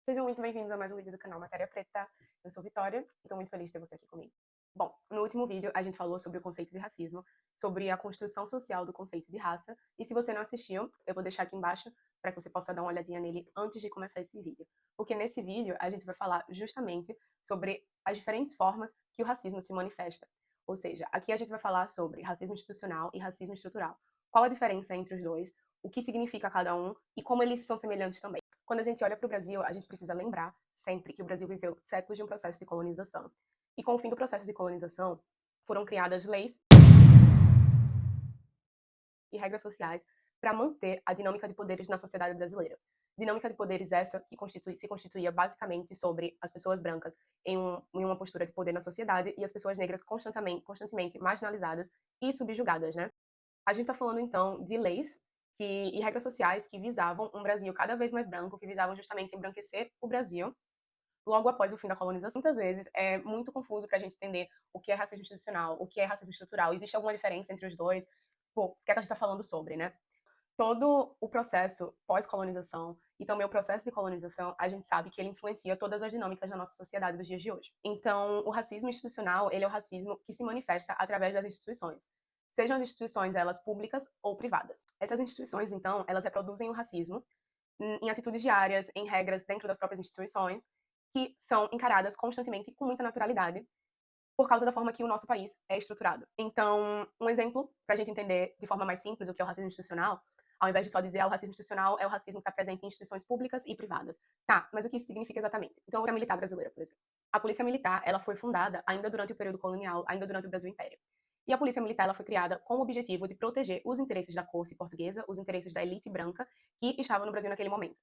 Sejam muito bem-vindos a mais um vídeo do canal Matéria Preta. Eu sou Vitória e estou muito feliz de ter você aqui comigo. Bom, no último vídeo a gente falou sobre o conceito de racismo, sobre a construção social do conceito de raça, e se você não assistiu, eu vou deixar aqui embaixo para que você possa dar uma olhadinha nele antes de começar esse vídeo. Porque nesse vídeo a gente vai falar justamente sobre as diferentes formas que o racismo se manifesta. Ou seja, aqui a gente vai falar sobre racismo institucional e racismo estrutural. Qual a diferença entre os dois, o que significa cada um e como eles são semelhantes também. Quando a gente olha para o Brasil, a gente precisa lembrar sempre que o Brasil viveu séculos de um processo de colonização. E com o fim do processo de colonização, foram criadas leis e regras sociais para manter a dinâmica de poderes na sociedade brasileira. Dinâmica de poderes essa que se constituía basicamente sobre as pessoas brancas em uma postura de poder na sociedade e as pessoas negras constantemente marginalizadas e subjugadas, né? A gente está falando, então, de leis e regras sociais que visavam um Brasil cada vez mais branco, que visavam justamente embranquecer o Brasil logo após o fim da colonização. Muitas vezes é muito confuso para a gente entender o que é racismo institucional, o que é racismo estrutural. Existe alguma diferença entre os dois? Pô, o que é que a gente está falando sobre, né? Todo o processo pós-colonização e também o processo de colonização, a gente sabe que ele influencia todas as dinâmicas da nossa sociedade dos dias de hoje. Então, o racismo institucional, ele é o racismo que se manifesta através das instituições. Sejam as instituições elas públicas ou privadas. Essas instituições, então, elas reproduzem o racismo em atitudes diárias, em regras dentro das próprias instituições, que são encaradas constantemente com muita naturalidade por causa da forma que o nosso país é estruturado. Então, um exemplo para a gente entender de forma mais simples o que é o racismo institucional, ao invés de só dizer o racismo institucional, é o racismo que está presente em instituições públicas e privadas. Tá, mas o que isso significa exatamente? Então, a Polícia Militar brasileira, por exemplo. A Polícia Militar, ela foi fundada ainda durante o período colonial, ainda durante o Brasil Império. E a Polícia Militar ela foi criada com o objetivo de proteger os interesses da corte portuguesa, os interesses da elite branca que estava no Brasil naquele momento.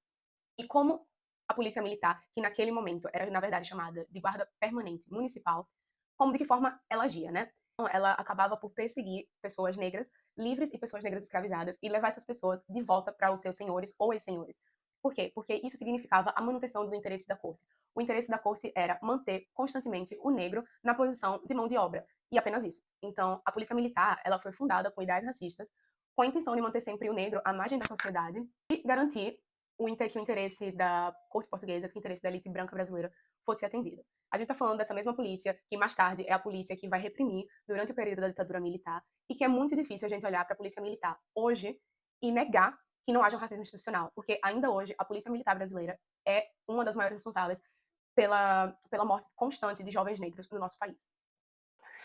E como a Polícia Militar, que naquele momento era, na verdade, chamada de Guarda Permanente Municipal, como de que forma ela agia, né? Então, ela acabava por perseguir pessoas negras livres e pessoas negras escravizadas e levar essas pessoas de volta para os seus senhores ou ex-senhores. Por quê? Porque isso significava a manutenção do interesse da corte. O interesse da corte era manter constantemente o negro na posição de mão de obra, e apenas isso. Então, a Polícia Militar, ela foi fundada com ideais racistas, com a intenção de manter sempre o negro à margem da sociedade e garantir que o interesse da corte portuguesa, que o interesse da elite branca brasileira fosse atendido. A gente está falando dessa mesma polícia, que mais tarde é a polícia que vai reprimir durante o período da ditadura militar, e que é muito difícil a gente olhar para a polícia militar hoje e negar que não haja um racismo institucional, porque ainda hoje a polícia militar brasileira é uma das maiores responsáveis pela morte constante de jovens negros no nosso país.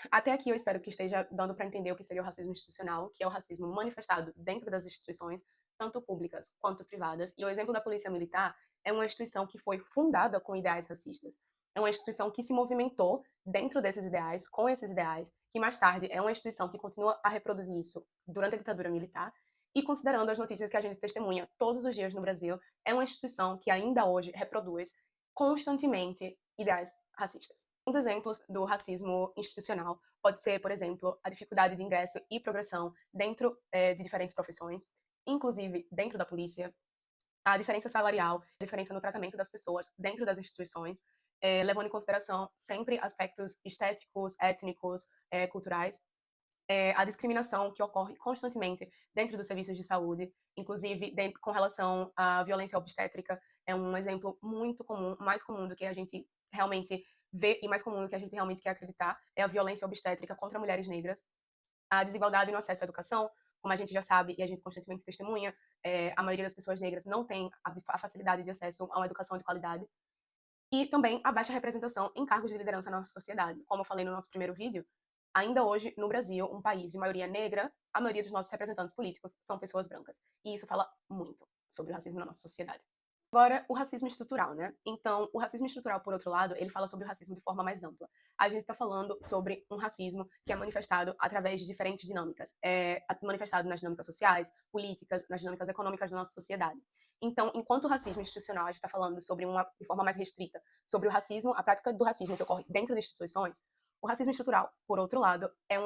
Até aqui eu espero que esteja dando para entender o que seria o racismo institucional, que é o racismo manifestado dentro das instituições, tanto públicas quanto privadas. E o exemplo da Polícia Militar é uma instituição que foi fundada com ideais racistas. É uma instituição que se movimentou dentro desses ideais, com esses ideais, que mais tarde é uma instituição que continua a reproduzir isso durante a ditadura militar. E considerando as notícias que a gente testemunha todos os dias no Brasil, é uma instituição que ainda hoje reproduz constantemente ideais racistas. Uns exemplos do racismo institucional pode ser, por exemplo, a dificuldade de ingresso e progressão dentro de diferentes profissões, inclusive dentro da polícia, a diferença salarial, a diferença no tratamento das pessoas dentro das instituições, levando em consideração sempre aspectos estéticos, étnicos, culturais, a discriminação que ocorre constantemente dentro dos serviços de saúde, inclusive com relação à violência obstétrica, é um exemplo muito comum, mais comum do que a gente realmente vê e mais comum do que a gente realmente quer acreditar, é a violência obstétrica contra mulheres negras. A desigualdade no acesso à educação, como a gente já sabe e a gente constantemente testemunha, a maioria das pessoas negras não tem a facilidade de acesso a uma educação de qualidade. E também a baixa representação em cargos de liderança na nossa sociedade. Como eu falei no nosso primeiro vídeo, ainda hoje, no Brasil, um país de maioria negra, a maioria dos nossos representantes políticos são pessoas brancas. E isso fala muito sobre o racismo na nossa sociedade. Agora, o racismo estrutural, né? Então, o racismo estrutural, por outro lado, ele fala sobre o racismo de forma mais ampla. A gente está falando sobre um racismo que é manifestado através de diferentes dinâmicas. É manifestado nas dinâmicas sociais, políticas, nas dinâmicas econômicas da nossa sociedade. Então, enquanto o racismo institucional, a gente está falando sobre de forma mais restrita, sobre o racismo, a prática do racismo que ocorre dentro de instituições, o racismo estrutural, por outro lado, é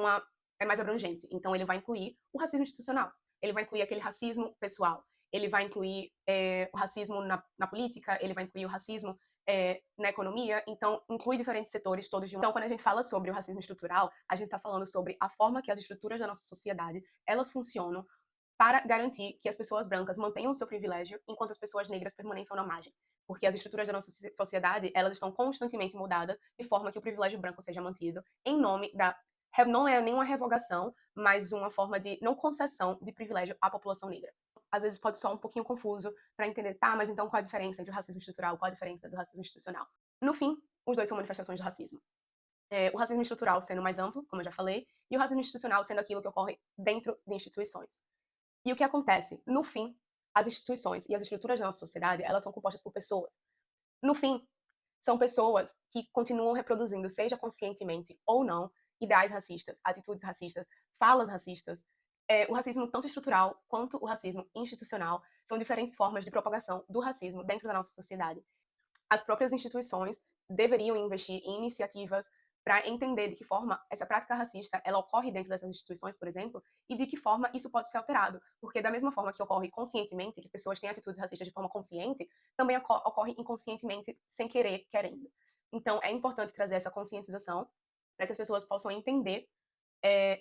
mais abrangente. Então, ele vai incluir o racismo institucional. Ele vai incluir aquele racismo pessoal. Ele vai incluir o racismo na política, ele vai incluir o racismo na economia, então inclui diferentes setores todos de uma. Então, quando a gente fala sobre o racismo estrutural, a gente está falando sobre a forma que as estruturas da nossa sociedade, elas funcionam para garantir que as pessoas brancas mantenham o seu privilégio, enquanto as pessoas negras permaneçam na margem. Porque as estruturas da nossa sociedade, elas estão constantemente mudadas de forma que o privilégio branco seja mantido, em nome da... Não é nenhuma revogação, mas uma forma de não concessão de privilégio à população negra. Às vezes pode soar um pouquinho confuso para entender, tá, mas então qual a diferença entre o racismo estrutural, qual a diferença do racismo institucional? No fim, os dois são manifestações do racismo. O racismo estrutural sendo mais amplo, como eu já falei, e o racismo institucional sendo aquilo que ocorre dentro de instituições. E o que acontece? No fim, as instituições e as estruturas da nossa sociedade, elas são compostas por pessoas. No fim, são pessoas que continuam reproduzindo, seja conscientemente ou não, ideais racistas, atitudes racistas, falas racistas. O racismo, tanto estrutural quanto o racismo institucional, são diferentes formas de propagação do racismo dentro da nossa sociedade. As próprias instituições deveriam investir em iniciativas para entender de que forma essa prática racista ela ocorre dentro dessas instituições, por exemplo, e de que forma isso pode ser alterado. Porque da mesma forma que ocorre conscientemente, que pessoas têm atitudes racistas de forma consciente, também ocorre inconscientemente, sem querer, querendo. Então, é importante trazer essa conscientização para que as pessoas possam entender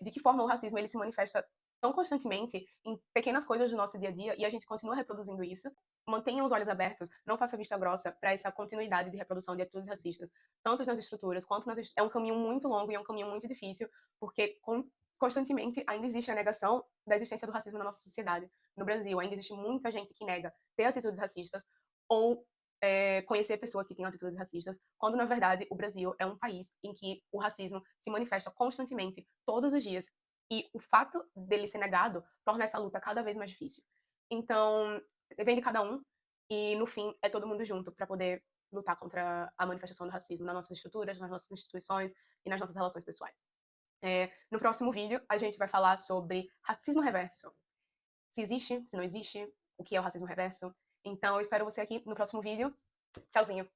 de que forma o racismo ele se manifesta tão constantemente em pequenas coisas do nosso dia a dia e a gente continua reproduzindo isso. Mantenha os olhos abertos, não faça vista grossa para essa continuidade de reprodução de atitudes racistas, tanto nas estruturas quanto nas... É um caminho muito longo e é um caminho muito difícil, porque constantemente ainda existe a negação da existência do racismo na nossa sociedade. No Brasil, ainda existe muita gente que nega ter atitudes racistas ou conhecer pessoas que têm atitudes racistas, quando na verdade o Brasil é um país em que o racismo se manifesta constantemente, todos os dias, e o fato dele ser negado torna essa luta cada vez mais difícil. Então, vem de cada um, e no fim é todo mundo junto para poder lutar contra a manifestação do racismo nas nossas estruturas, nas nossas instituições e nas nossas relações pessoais. No próximo vídeo, a gente vai falar sobre racismo reverso. Se existe, se não existe, o que é o racismo reverso. Então, eu espero você aqui no próximo vídeo. Tchauzinho!